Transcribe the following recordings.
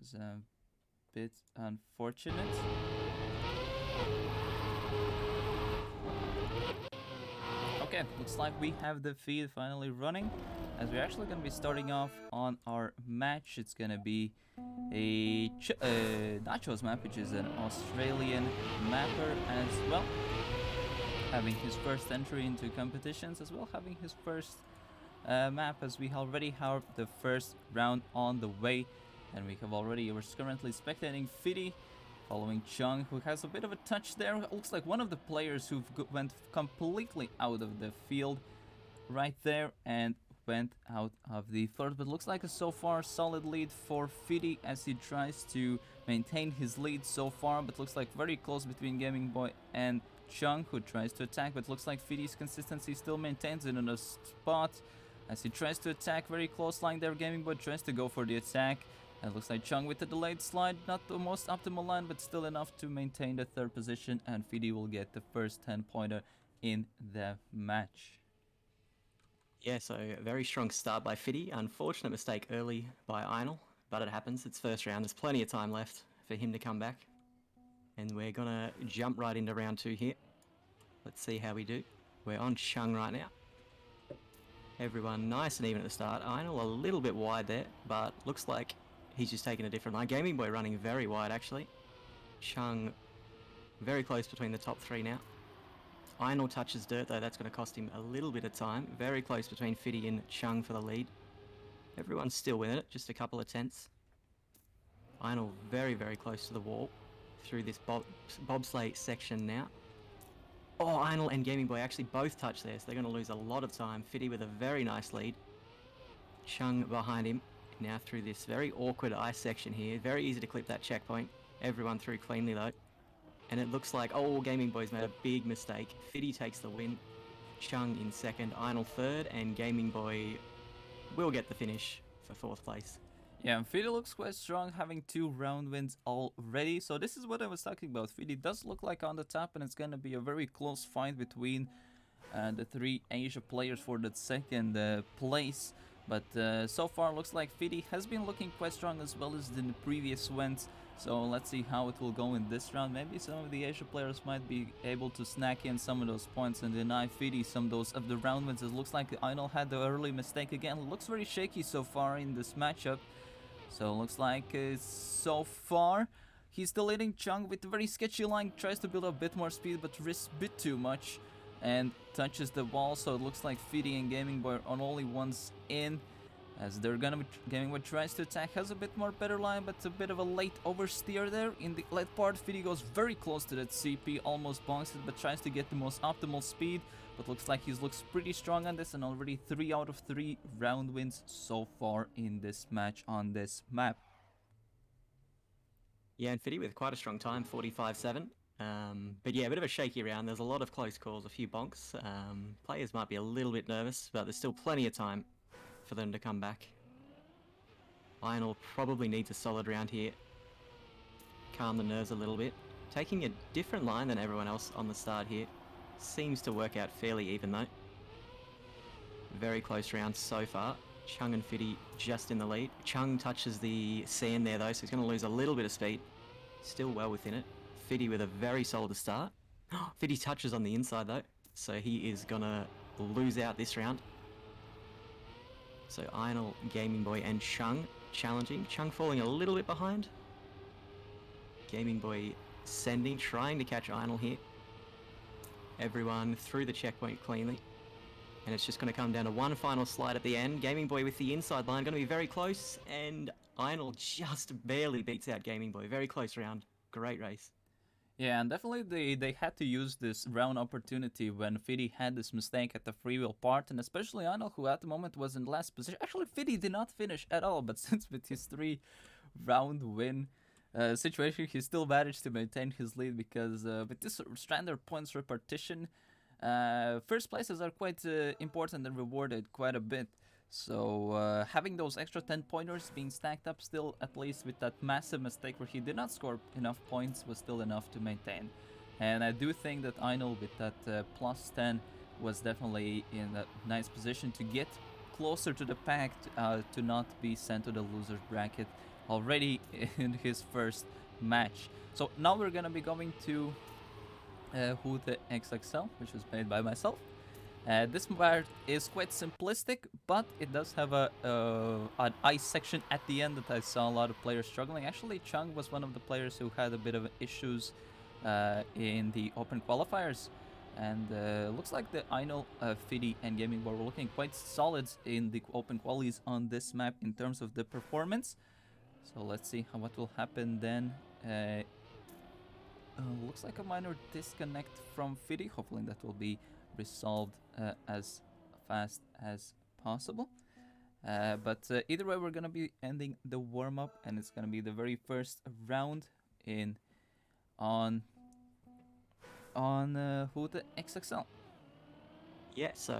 It's a bit unfortunate. Okay, looks like we have the feed finally running, as we're actually going to be starting off on our match. It's going to be a Nachos map, which is an Australian mapper as well, having his first entry into competitions, as well having his first map, as we already have the first round on the way. And we're currently spectating Fiddy following Chung, who has a bit of a touch there. It looks like one of the players who went completely out of the field right there and went out of the third. But looks like a so far solid lead for Fiddy as he tries to maintain his lead so far. But looks like very close between Gaming Boy and Chung, who tries to attack. But looks like Fiddy's consistency still maintains it in a spot as he tries to attack. Very close line there. Gaming Boy tries to go for the attack. It looks like Chung with the delayed slide, not the most optimal line, but still enough to maintain the third position, and Fiddy will get the first 10-pointer in the match. Yeah, so a very strong start by Fiddy. Unfortunate mistake early by Einl, but it happens. It's first round. There's plenty of time left for him to come back. And we're going to jump right into round 2 here. Let's see how we do. We're on Chung right now. Everyone nice and even at the start. Einl a little bit wide there, but looks like he's just taking a different line. Gaming Boy running very wide, actually. Chung very close between the top 3 now. Einl touches dirt, though. That's going to cost him a little bit of time. Very close between Fiddy and Chung for the lead. Everyone's still with it, just a couple of tenths. Einl very, very close to the wall through this bobsleigh section now. Oh, Einl and Gaming Boy actually both touch there, so they're going to lose a lot of time. Fiddy with a very nice lead. Chung behind him. Now through this very awkward ice section here. Very easy to clip that checkpoint. Everyone through cleanly though. And it looks like, oh, Gaming Boy's made a big mistake. Fiddy takes the win. Chung in second, Einl third, and Gaming Boy will get the finish for fourth place. Yeah, Fiddy looks quite strong, having 2 round wins already. So this is what I was talking about. Fiddy does look like on the top, and it's going to be a very close fight between the 3 Asia players for that second place. But so far looks like Fiddy has been looking quite strong as well as in the previous ones. So let's see how it will go in this round. Maybe some of the Asia players might be able to snack in some of those points and deny Fiddy some of those of the round wins. It looks like Einl had the early mistake again. It looks very shaky so far in this matchup. So looks like so far he's still leading. Chung with a very sketchy line, tries to build up a bit more speed but risks a bit too much and touches the wall. So it looks like Fiddy and Gaming Boy are only ones in, as they're gonna be Gaming Boy tries to attack, has a bit more better line, but it's a bit of a late oversteer there. In the late part, Fiddy goes very close to that CP, almost bonks it, but tries to get the most optimal speed. But looks like he looks pretty strong on this, and already 3 out of 3 round wins so far in this match on this map. Yeah, and Fiddy with quite a strong time, 45-7. But yeah, a bit of a shaky round. There's a lot of close calls, a few bonks. Players might be a little bit nervous, but there's still plenty of time for them to come back. Einl probably needs a solid round here. Calm the nerves a little bit. Taking a different line than everyone else on the start here. Seems to work out fairly even though. Very close round so far. Chung and Fiddy just in the lead. Chung touches the sand there though, so he's going to lose a little bit of speed. Still well within it. Fiddy with a very solid start. Fiddy touches on the inside though, so he is going to lose out this round. So Einl, Gaming Boy and Chung challenging. Chung falling a little bit behind. Gaming Boy sending, trying to catch Einl here. Everyone through the checkpoint cleanly. And it's just going to come down to one final slide at the end. Gaming Boy with the inside line, going to be very close. And Einl just barely beats out Gaming Boy. Very close round. Great race. Yeah, and definitely they had to use this round opportunity when Fiddy had this mistake at the freewheel part, and especially Einl, who at the moment was in last position. Actually, Fiddy did not finish at all, but since with his 3-round win situation, he still managed to maintain his lead, because with this standard points repartition, first places are quite important and rewarded quite a bit. So having those extra 10 pointers being stacked up still, at least with that massive mistake where he did not score enough points, was still enough to maintain. And I do think that Einl with that plus 10 was definitely in a nice position to get closer to the pack to not be sent to the loser's bracket already in his first match. So now we're gonna be going to Who the XXL, which was made by myself. This part is quite simplistic, but it does have an ice section at the end that I saw a lot of players struggling. Actually, Chung was one of the players who had a bit of issues in the open qualifiers. And looks like the Einol, Fiddy, and Gaming Boy were looking quite solid in the open qualies on this map in terms of the performance. So let's see what will happen then. Looks like a minor disconnect from Fiddy. Hopefully that will be resolved as fast as possible. But either way, we're gonna be ending the warm-up, and it's gonna be the very first round on Who the XXL. Yeah, so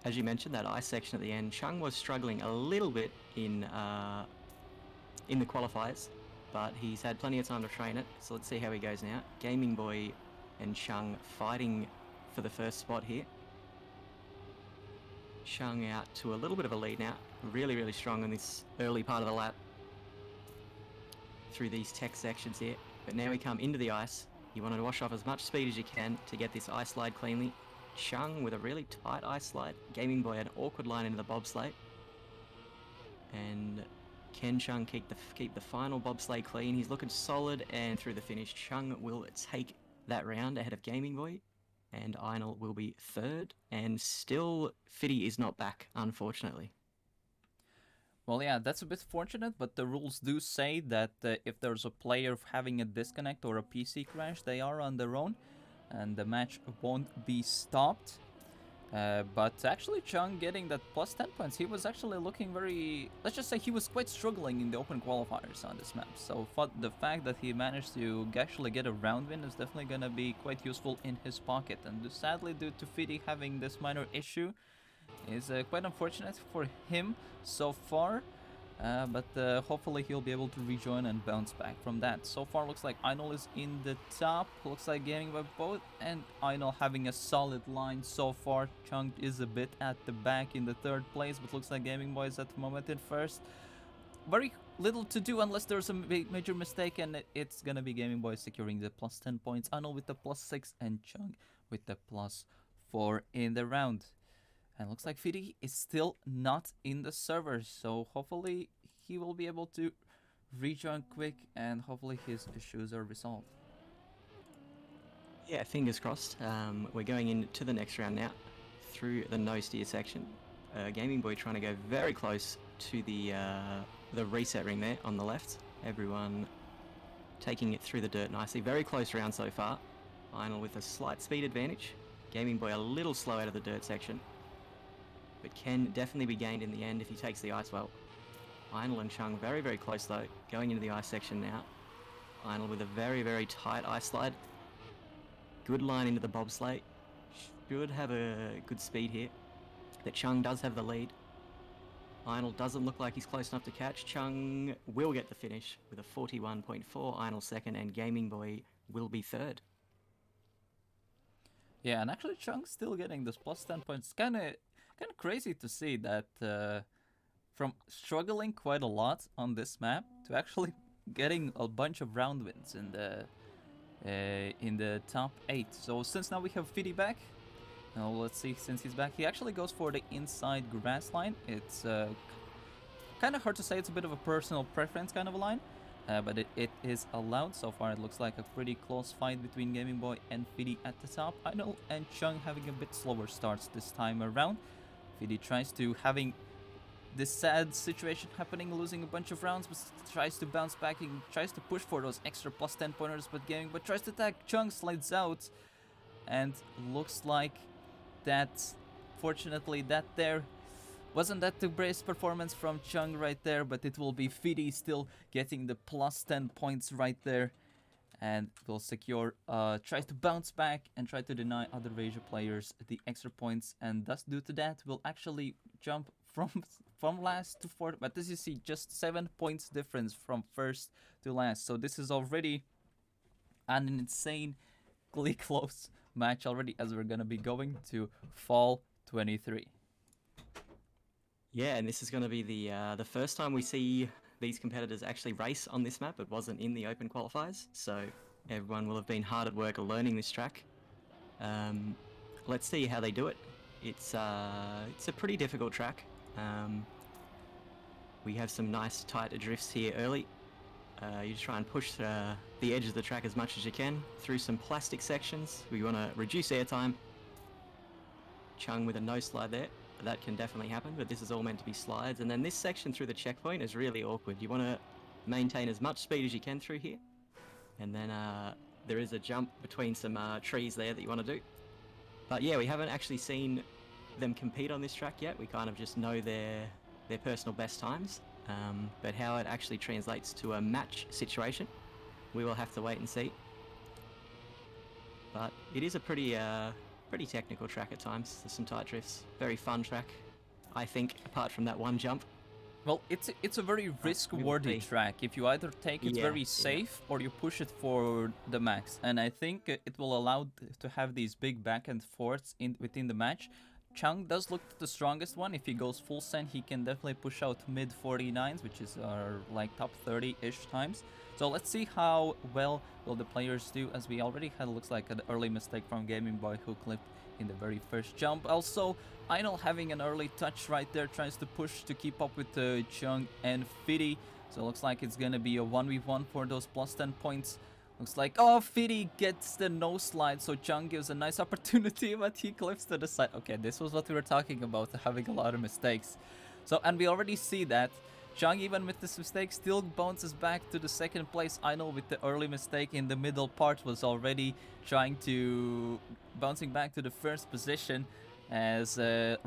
as you mentioned, that ice section at the end, Chung was struggling a little bit in the qualifiers, but he's had plenty of time to train it. So let's see how he goes now. Gaming Boy and Chung fighting for the first spot here. Chung out to a little bit of a lead now. Really, really strong in this early part of the lap through these tech sections here. But now we come into the ice. You want to wash off as much speed as you can to get this ice slide cleanly. Chung with a really tight ice slide. Gaming Boy an awkward line into the bobsleigh. And can Chung keep the final bobsleigh clean? He's looking solid, and through the finish, Chung will take that round ahead of Gaming Boy, and Einol will be third, and still Fiddy is not back, unfortunately. Well, yeah, that's a bit fortunate, but the rules do say that if there's a player having a disconnect or a PC crash, they are on their own, and the match won't be stopped. But actually, Chung getting that plus 10 points, he was actually looking very... Let's just say he was quite struggling in the open qualifiers on this map. So the fact that he managed to actually get a round win is definitely going to be quite useful in his pocket. And sadly, due to Fiddy having this minor issue, is quite unfortunate for him so far. But hopefully he'll be able to rejoin and bounce back from that. So far looks like Einol is in the top, looks like Gaming by both, and Einol having a solid line so far. Chung is a bit at the back in the third place, but looks like Gaming Boy is at the moment in first. Very little to do unless there's a major mistake, and it's gonna be Gaming Boy securing the plus 10 points, Einol with the plus 6, and Chung with the plus 4 in the round. And looks like Fiddy is still not in the server, so hopefully he will be able to rejoin quick, and hopefully his issues are resolved. Yeah, fingers crossed. We're going into the next round now through the no steer section. Gaming Boy trying to go very close to the reset ring there on the left. Everyone taking it through the dirt nicely. Very close round so far. Einol with a slight speed advantage. Gaming Boy a little slow out of the dirt section, but can definitely be gained in the end if he takes the ice well. Einol and Chung very, very close though, going into the ice section now. Einol with a very, very tight ice slide. Good line into the bobsleigh. Should have a good speed here. But Chung does have the lead. Einol doesn't look like he's close enough to catch. Chung will get the finish with a 41.4. Einol second, and Gaming Boy will be third. Yeah, and actually Chung's still getting this plus 10 points. Kind of crazy to see that from struggling quite a lot on this map to actually getting a bunch of round wins in the top 8. So since now we have Fiddy back, now let's see, since he's back, he actually goes for the inside grass line. It's kind of hard to say, it's a bit of a personal preference kind of a line, but it is allowed. So far it looks like a pretty close fight between Gaming Boy and Fiddy at the top. Einol and Chung having a bit slower starts this time around. Fiddy tries to having this sad situation happening, losing a bunch of rounds, but tries to bounce back and tries to push for those extra plus 10 pointers, but Gaming Boy tries to attack. Chung slides out, and looks like that, fortunately, that there wasn't that the best performance from Chung right there, but it will be Fiddy still getting the plus 10 points right there, and will secure, tries to bounce back and try to deny other Asia players the extra points, and thus due to that will actually jump from last to fourth. But as you see, just 7 points difference from first to last, so this is already an insanely close match already, as we're gonna be going to fall 23. Yeah, and this is going to be the first time we see these competitors actually race on this map. It wasn't in the open qualifiers, so everyone will have been hard at work learning this track. Um, let's see how they do it. It's a pretty difficult track. We have some nice tight drifts here early. You try and push the edge of the track as much as you can through some plastic sections. We want to reduce airtime. Chung with a no slide there. That can definitely happen, but this is all meant to be slides. And then this section through the checkpoint is really awkward. You want to maintain as much speed as you can through here. And then there is a jump between some trees there that you want to do. But yeah, we haven't actually seen them compete on this track yet. We kind of just know their personal best times. But how it actually translates to a match situation, we will have to wait and see. But it is a pretty technical track at times. There's some tight drifts. Very fun track, I think, apart from that one jump. Well, it's a very risk-worthy track. If you either take it very safe or you push it for the max. And I think it will allow to have these big back and forths within the match. Chung does look the strongest one. If he goes full send, he can definitely push out mid 49s, which is like top 30-ish times. So let's see how well will the players do, as we already had, looks like, an early mistake from Gaming Boy who clipped in the very first jump. Also, Einol having an early touch right there, tries to push to keep up with Chung and Fiddy. So it looks like it's gonna be a 1v1 for those plus 10 points. Looks like, oh, Fiddy gets the no slide, so Chung gives a nice opportunity, but he clips to the side. Okay, this was what we were talking about, having a lot of mistakes. So, and we already see that Chung, even with this mistake, still bounces back to the second place. Einol with the early mistake in the middle part was already trying to bouncing back to the first position, as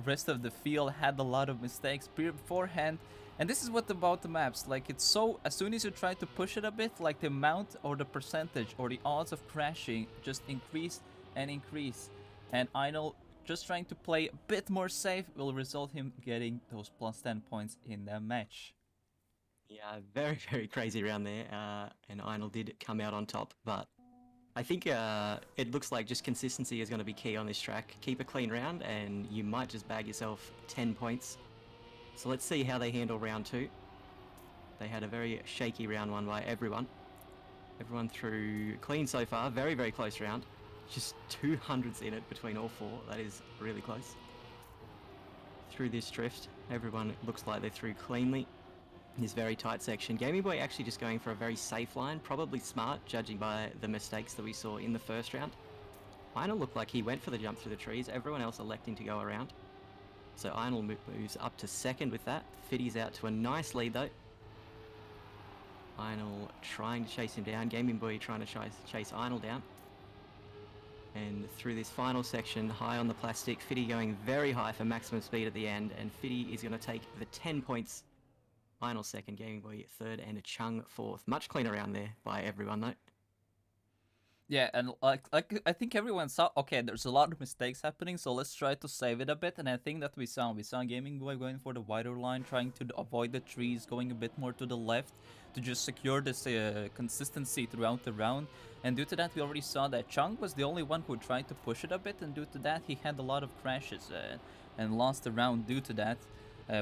rest of the field had a lot of mistakes beforehand. And this is what about the maps, like, it's so, as soon as you try to push it a bit, like the amount or the percentage or the odds of crashing just increase and increase. And Einol just trying to play a bit more safe will result him getting those plus 10 points in the match. Yeah, very, very crazy round there. And Einol did come out on top, but I think it looks like just consistency is going to be key on this track. Keep a clean round and you might just bag yourself 10 points. So let's see how they handle round 2. They had a very shaky round 1 by everyone. Everyone through clean so far. Very, very close round. Just 200s in it between all 4. That is really close. Through this drift, everyone looks like they're through cleanly. This very tight section. Gaming Boy actually just going for a very safe line. Probably smart, judging by the mistakes that we saw in the first round. Einol looked like he went for the jump through the trees. Everyone else electing to go around. So Einol moves up to second with that. Fiddy's out to a nice lead though. Einol trying to chase him down. Gaming Boy trying to chase Einol down. And through this final section, high on the plastic, Fiddy going very high for maximum speed at the end. And Fiddy is going to take the 10 points. Einol second, Gaming Boy third, and Chung fourth. Much cleaner round there by everyone though. Yeah, and like I think everyone saw, okay, there's a lot of mistakes happening, so let's try to save it a bit. And I think that we saw Gaming Boy going for the wider line, trying to avoid the trees, going a bit more to the left to just secure this consistency throughout the round. And due to that, we already saw that Chung was the only one who tried to push it a bit, and due to that, he had a lot of crashes and lost the round due to that.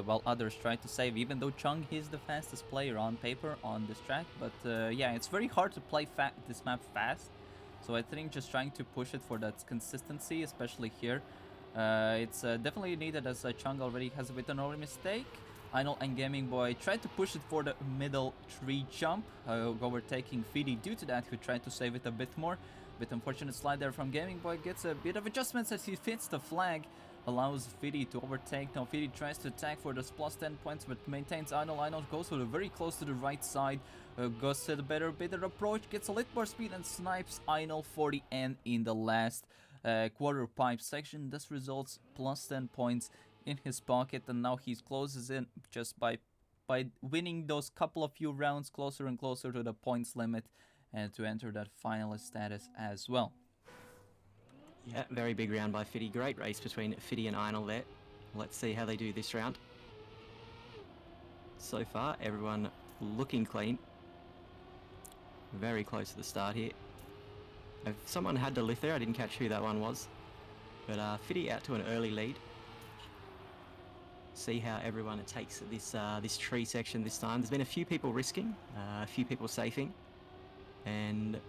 While others tried to save, even though Chung is the fastest player on paper on this track. But yeah, it's very hard to play this map fast. So I think just trying to push it for that consistency, especially here, it's definitely needed, as Chung already has a bit an early mistake. Einol and Gaming Boy tried to push it for the middle tree jump, overtaking Fiddy due to that, who tried to save it a bit more. Bit unfortunate slide there from Gaming Boy, gets a bit of adjustments as he fits the flag, allows Fiddy to overtake. Now Fiddy tries to attack for those plus 10 points, but maintains Einol. Einol goes for the very close to the right side, goes to the better approach, gets a little more speed and snipes Einol for the end in the last quarter pipe section. This results plus 10 points in his pocket, and now he closes in just by winning those couple of few rounds closer and closer to the points limit, and to enter that finalist status as well. Yeah, very big round by Fiddy. Great race between Fiddy and Einol there. Let's see how they do this round. So far, everyone looking clean. Very close to the start here. If someone had to lift there, I didn't catch who that one was. But Fiddy out to an early lead. See how everyone takes this tree section this time. There's been a few people risking, a few people safing, and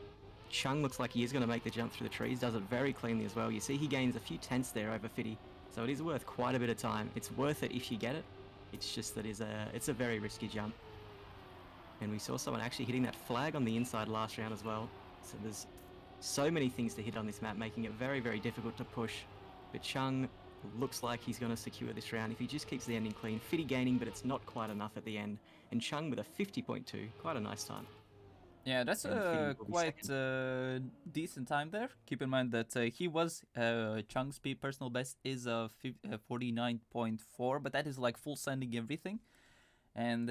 Chung looks like he is going to make the jump through the trees. Does it very cleanly as well. You see he gains a few tenths there over Fiddy, so it is worth quite a bit of time. It's worth it if you get it. It's just that it's a very risky jump. And we saw someone actually hitting that flag on the inside last round as well. So there's so many things to hit on this map, making it very, very difficult to push. But Chung looks like he's going to secure this round if he just keeps the ending clean. Fiddy gaining, but it's not quite enough at the end. And Chung with a 50.2, quite a nice time. Yeah, that's And Fiddy a will be quite second. decent time there. Keep in mind that he was Chung's personal best is 49.4, but that is like full sending everything. And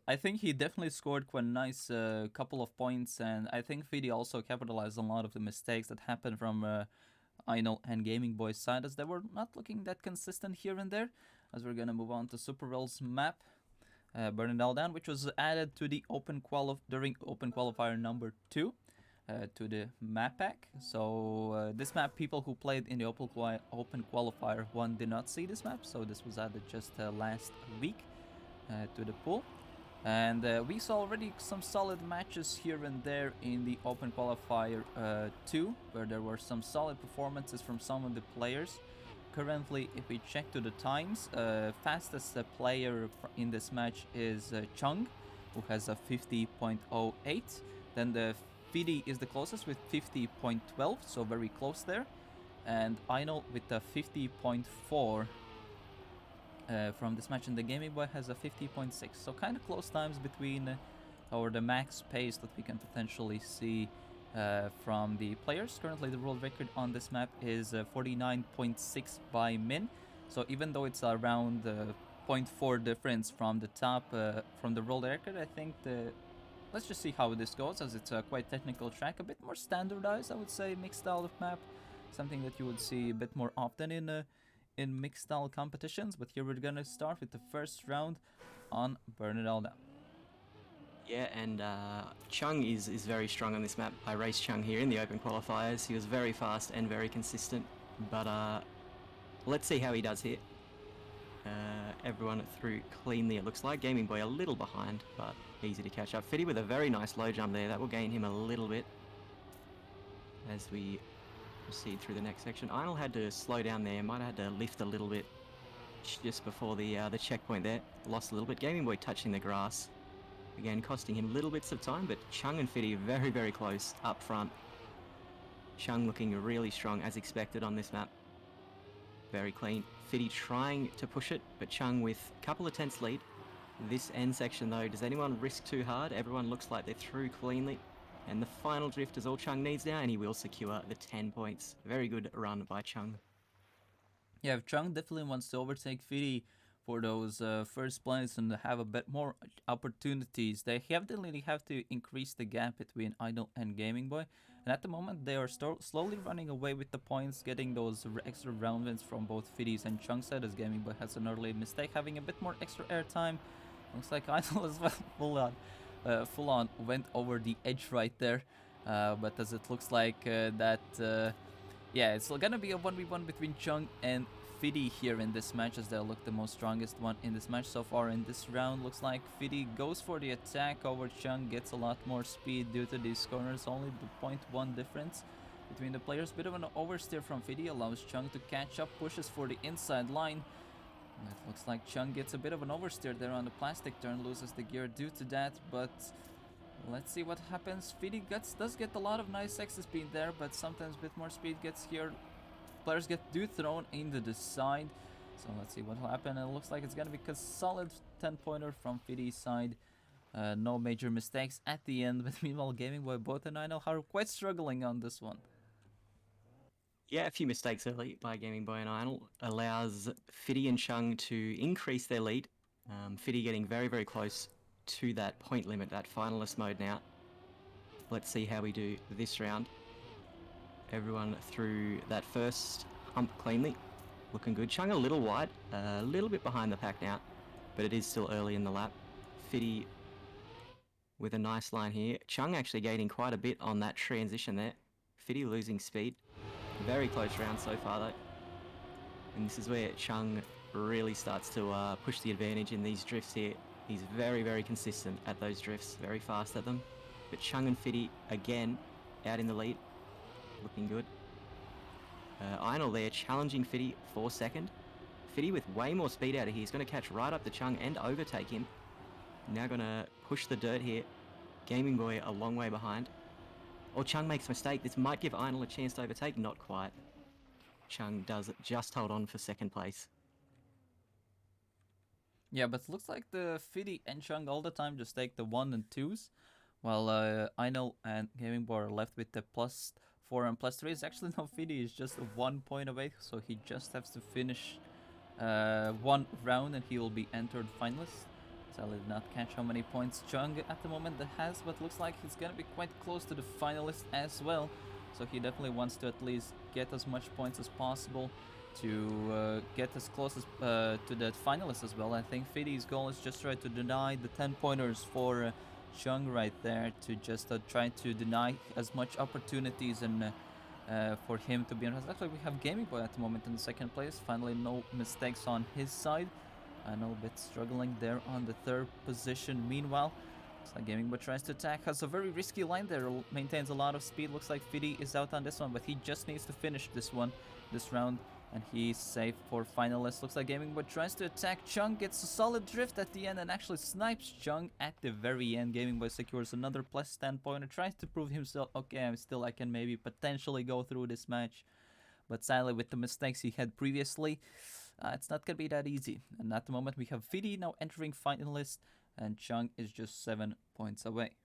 I think he definitely scored quite a nice couple of points, and I think Fiddy also capitalized on a lot of the mistakes that happened from Einol and Gaming Boy's side, as they were not looking that consistent here and there. As we're gonna move on to Super World's map, Burn It All Down, which was added to the during Open Qualifier number 2 to the map pack. So this map, people who played in the Open Qualifier 1 did not see this map, so this was added just last week to the pool. And we saw already some solid matches here and there in the Open Qualifier 2, where there were some solid performances from some of the players. Currently, if we check to the times, fastest player in this match is Chung, who has a 50.08. Then the Fiddy is the closest with 50.12, so very close there. And Einol with a 50.4 from this match, and the Gaming Boy has a 50.6. So kind of close times between, or the max pace that we can potentially see from the players. Currently, the world record on this map is 49.6 by Min. So even though it's around 0.4 difference from the top, from the world record, I think let's just see how this goes, as it's a quite technical track, a bit more standardized, I would say, mixed style of map, something that you would see a bit more often in mixed style competitions. But here we're gonna start with the first round on Burn It All Down. Yeah, and Chung is very strong on this map. I raced Chung here in the Open Qualifiers. He was very fast and very consistent, but let's see how he does here. Everyone through cleanly, it looks like. Gaming Boy a little behind, but easy to catch up. Fiddy with a very nice low jump there. That will gain him a little bit as we proceed through the next section. Einol had to slow down there, might have had to lift a little bit just before the checkpoint there. Lost a little bit. Gaming Boy touching the grass. Again, costing him little bits of time, but Chung and Fiddy very, very close up front. Chung looking really strong as expected on this map. Very clean. Fiddy trying to push it, but Chung with a couple of tenths lead. This end section though, does anyone risk too hard? Everyone looks like they're through cleanly. And the final drift is all Chung needs now, and he will secure the 10 points. Very good run by Chung. Yeah, if Chung definitely wants to overtake Fiddy for those first plays and have a bit more opportunities, they definitely have to increase the gap between Idol and Gaming Boy. And at the moment, they are slowly running away with the points, getting those extra round wins from both Fiddy's and Chung's side, as Gaming Boy has an early mistake, having a bit more extra airtime. Looks like Idol as well full on went over the edge right there. But as it looks like yeah, it's gonna be a 1v1 between Chung and Fiddy here in this match, as they look the most strongest one in this match so far in this round. Looks like Fiddy goes for the attack over Chung, gets a lot more speed due to these corners, only the 0.1 difference between the players. Bit of an oversteer from Fiddy allows Chung to catch up, pushes for the inside line. It looks like Chung gets a bit of an oversteer there on the plastic turn, loses the gear due to that, but let's see what happens. Fiddy does get a lot of nice extra speed there, but sometimes a bit more speed gets here. Players get thrown into the side, so let's see what will happen. It looks like it's gonna be a solid 10-pointer from Fiddy's side. No major mistakes at the end, but meanwhile Gaming Boy both and Einol are quite struggling on this one. Yeah, a few mistakes early by Gaming Boy and Einol allows Fiddy and Chung to increase their lead. Fiddy getting very, very close to that point limit, that finalist mode now. Let's see how we do this round. Everyone through that first hump cleanly. Looking good. Chung a little wide, a little bit behind the pack now, but it is still early in the lap. Fiddy with a nice line here. Chung actually gaining quite a bit on that transition there. Fiddy losing speed. Very close round so far though. And this is where Chung really starts to push the advantage in these drifts here. He's very, very consistent at those drifts, very fast at them. But Chung and Fiddy, again, out in the lead, looking good. Einl there challenging Fiddy for second. Fiddy with way more speed out of here. He's going to catch right up to Chung and overtake him. Now going to push the dirt here. Gaming Boy a long way behind. Or Chung makes a mistake. This might give Einl a chance to overtake. Not quite. Chung does just hold on for second place. Yeah, but it looks like the Fiddy and Chung all the time just take the 1 and 2s, while Einl and Gaming Boy are left with the +4 and +3. It's actually no, Fiddy is just 1 point away, so he just has to finish one round and he will be entered finalist. Sadly did not catch how many points Chung at the moment that has, but looks like he's gonna be quite close to the finalist as well. So he definitely wants to at least get as much points as possible to get as close as to the finalists as well. I think Fiddy's goal is just try to deny the 10 pointers for Chung right there, to just try to deny as much opportunities and for him to be honest. Actually, we have Gaming Boy at the moment in the second place. Finally, no mistakes on his side. I know a bit struggling there on the third position. Meanwhile, looks like Gaming Boy tries to attack, has a very risky line there, maintains a lot of speed. Looks like Fiddy is out on this one, but he just needs to finish this round, and he's safe for finalists. Looks like Gaming Boy tries to attack Chung, gets a solid drift at the end and actually snipes Chung at the very end. Gaming Boy secures another +10 pointer, tries to prove himself. Okay, I can maybe potentially go through this match, but sadly with the mistakes he had previously, it's not gonna be that easy. And at the moment we have Fiddy now entering finalist, and Chung is just 7 points away.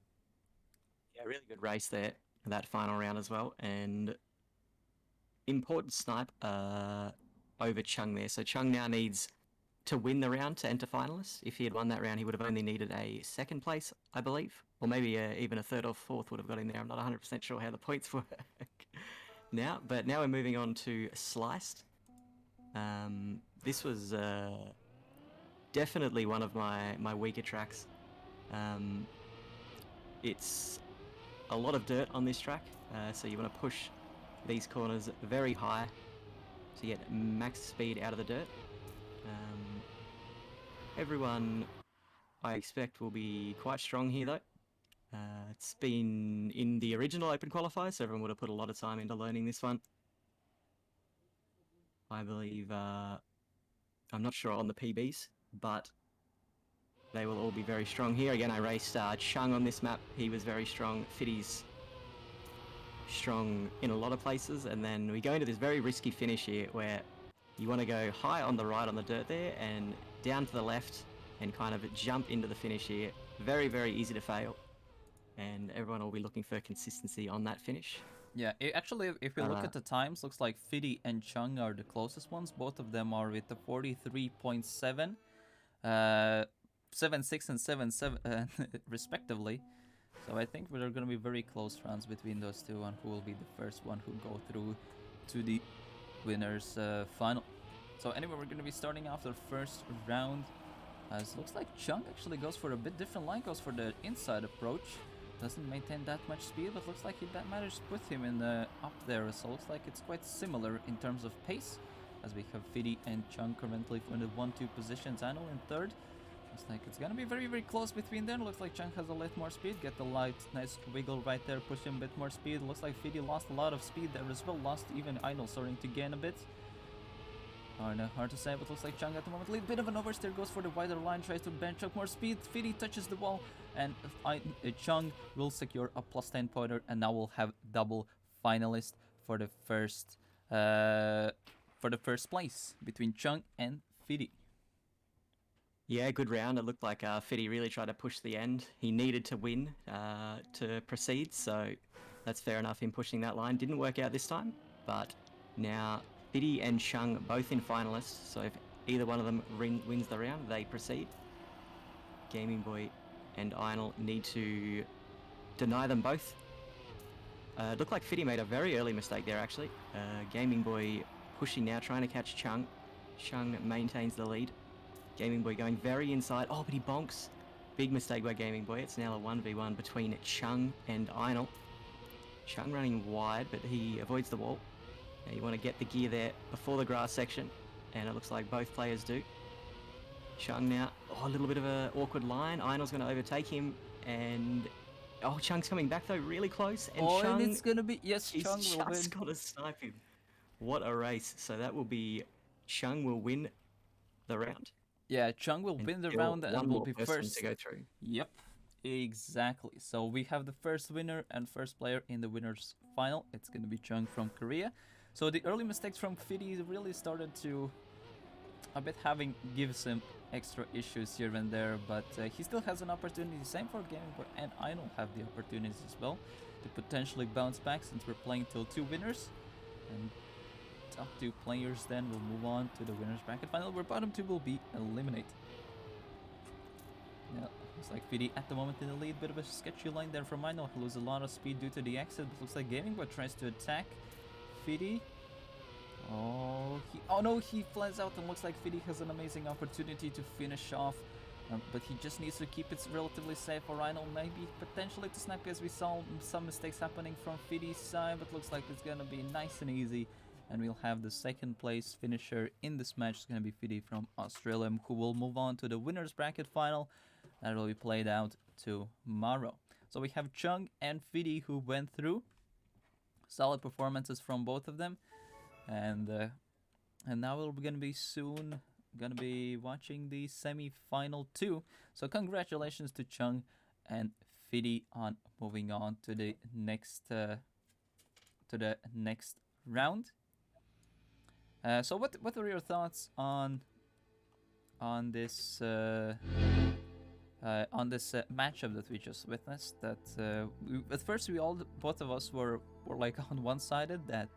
Yeah, really good race there, that final round as well, and important snipe over Chung there. So Chung now needs to win the round to enter finalists. If he had won that round, he would have only needed a second place, I believe, or maybe even a third or fourth would have got in there. I'm not 100% sure how the points work now, but now we're moving on to Sliced. This was definitely one of my weaker tracks. It's a lot of dirt on this track, so you want to push these corners very high to get max speed out of the dirt. Everyone, I expect, will be quite strong here though. It's been in the original Open Qualifier, so everyone would have put a lot of time into learning this one. I believe, I'm not sure on the PBs, but they will all be very strong here. Again, I raced Chung on this map. He was very strong. Fiddy's strong in a lot of places, and then we go into this very risky finish here where you want to go high on the right on the dirt there and down to the left and kind of jump into the finish here. Very, very easy to fail, and everyone will be looking for consistency on that finish. Yeah, actually, if we look at the times, looks like Fiddy and Chung are the closest ones. Both of them are with the 43.7, 7.6 and 7.7 respectively. So I think there are going to be very close rounds between those two, and who will be the first one who go through to the winners final. So anyway, we're going to be starting off the first round. It looks like Chung actually goes for a bit different line, goes for the inside approach. Doesn't maintain that much speed, but looks like that managed to put him in up there. So looks like it's quite similar in terms of pace, as we have Fiddy and Chung currently in the 1-2 positions. Einl in third. Looks like it's gonna be very, very close between them. Looks like Chung has a lot more speed. Get the light, nice wiggle right there, push him a bit more speed. Looks like Fiddy lost a lot of speed there as well. Lost even Einl starting to gain a bit. Hard to say, but looks like Chung at the moment. A little bit of an oversteer, goes for the wider line, tries to bench up more speed. Fiddy touches the wall, and Chung will secure a +10 pointer, and now we'll have double finalist for the first place between Chung and Fiddy. Yeah, good round. It looked like Fiddy really tried to push the end. He needed to win to proceed, so that's fair enough, him pushing that line. Didn't work out this time, but now Fiddy and Chung both in finalists, so if either one of them wins the round, they proceed. Gaming Boy and Einl need to deny them both. Looked like Fiddy made a very early mistake there, actually. Gaming Boy pushing now, trying to catch Chung. Chung maintains the lead. Gaming Boy going very inside. Oh, but he bonks. Big mistake by Gaming Boy. It's now a 1v1 between Chung and Einl. Chung running wide, but he avoids the wall. Now you want to get the gear there before the grass section. and it looks like both players do. Chung now, a little bit of an awkward line. Einel's going to overtake him, and Chung's coming back though, really close. And Oh, and Chung, it's gonna be, yes, he's Chung will win. just got to snipe him. What a race! So that will be Chung will win the round. Yeah, Chung will And win the still round one and will more be person first. to go through. Yep, exactly. So we have the first winner and first player in the winners final. It's gonna be Chung from Korea. So the early mistakes from Fidi really started to a bit gives him extra issues here and there, but he still has an opportunity. Same for Gaming and Einel have the opportunities as well to potentially bounce back, since we're playing till 2 winners, and top 2 players then will move on to the winners bracket final, where bottom 2 will be eliminated. Yeah, looks like Fidi at the moment in the lead. Bit of a sketchy line there from Einel, who loses a lot of speed due to the exit. But looks like Gaming tries to attack Fidi. Oh no, he flies out, and looks like Fidi has an amazing opportunity to finish off. But he just needs to keep it relatively safe for Rhino, maybe potentially to snap, as we saw some mistakes happening from Fidi's side, but looks like it's gonna be nice and easy. And we'll have the second place finisher in this match. It's gonna be Fidi from Australia, who will move on to the winners bracket final. That will be played out tomorrow. So we have Chung and Fidi who went through. Solid performances from both of them. And now we're gonna be soon gonna be watching the semi-final 2. So congratulations to Chung and Fidi on moving on to the next round. So what are your thoughts on this matchup that we just witnessed? That at first both of us were like on one-sided, that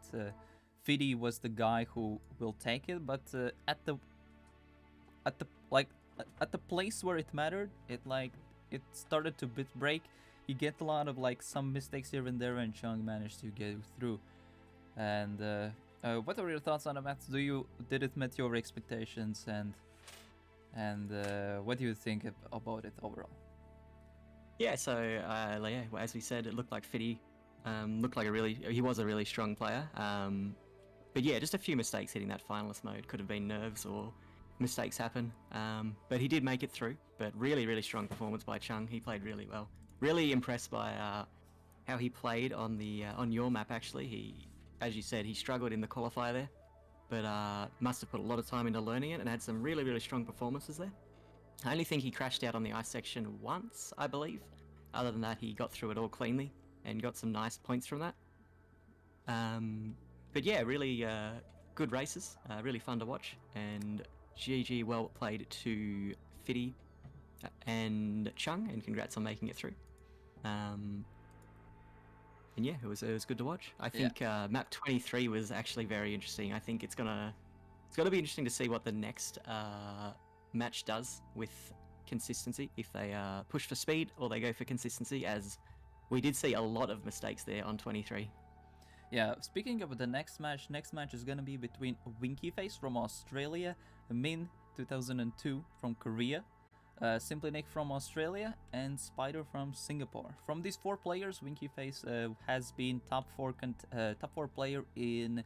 Fidi was the guy who will take it, but at the place where it mattered, it started to break. You get a lot of some mistakes here and there, and Chung managed to get through. And what are your thoughts on the match? Did it meet your expectations, and what do you think about it overall? Yeah, so as we said, it looked like Fidi looked like he was a really strong player. But yeah, just a few mistakes hitting that finalist mode. Could have been nerves or mistakes happen. But he did make it through. But really, really strong performance by Chung. He played really well. Really impressed by how he played on your map, actually. He, as you said, he struggled in the qualifier there. But must have put a lot of time into learning it and had some really, really strong performances there. I only think he crashed out on the ice section once, I believe. Other than that, he got through it all cleanly and got some nice points from that. But yeah, really good races, really fun to watch, and GG well played to Fidi and Chung, and congrats on making it through. And yeah, it was good to watch. I think map 23 was actually very interesting. I think it's gonna be interesting to see what the next match does with consistency, if they push for speed or they go for consistency, as we did see a lot of mistakes there on 23. Yeah, speaking of the next match is gonna be between Winky Face from Australia, Min 2002 from Korea, Simply Nick from Australia, and Spider from Singapore. From these 4 players, Winky Face has been top 4 player in